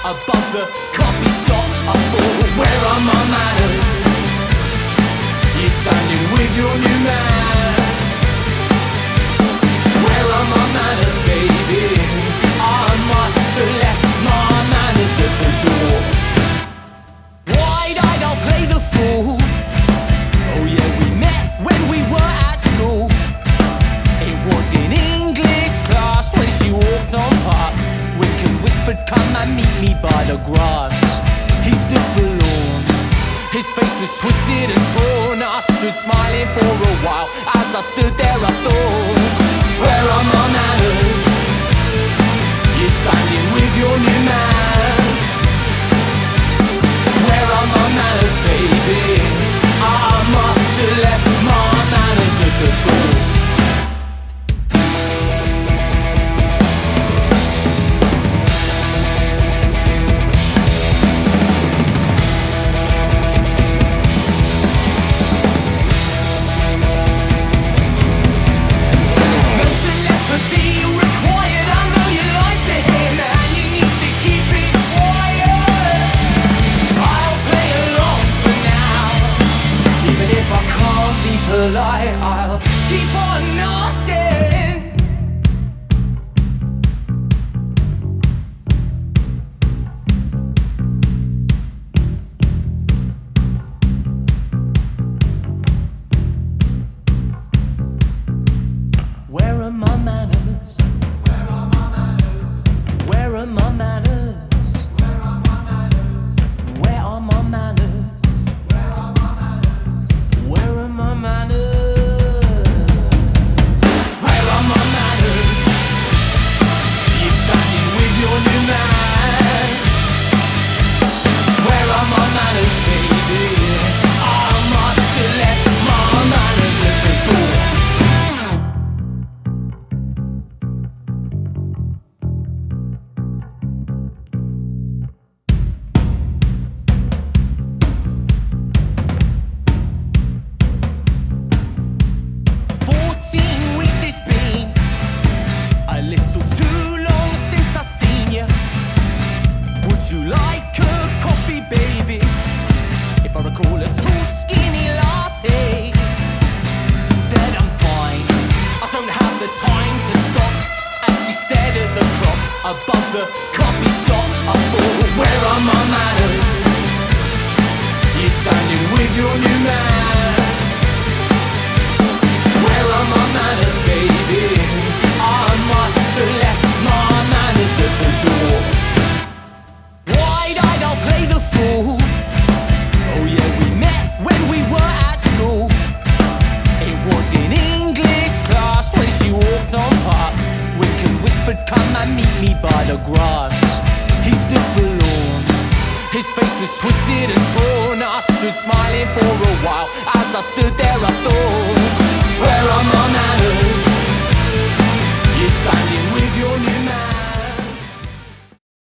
above the coffee shop. I thought, where are my manners? You're standing with your new man. Where are my manners, baby? I must have left my manners at the door. Why'd I play the fool? Oh yeah, we met when we were at school. It was in English class when she walked on past. Wickham whispered, come and meet me by the grass. He stood forlorn, his face was twisted and torn. I stood smiling for a while. As I stood there I thought, where are my manners? You're standing with your new man. Where are my manners, baby? I must have left my manners at the door. I'll keep on asking. Where are my manners? Where are my manners? Where are my manners? Where are my manners? Where are my manners? Where are my manners? Above the coffee shop, I thought, where are my manners? You're standing with your new man. Where are my manners, baby? I must have left my manners at the door. Why'd I play the fool? Oh yeah, we met when we were at school. It was in English class when she walked on past. Wickham whispered, come and meet me by the grass. He stood forlorn, his face was twisted and torn. I stood smiling for a while. As I stood there I thought, where are my manners?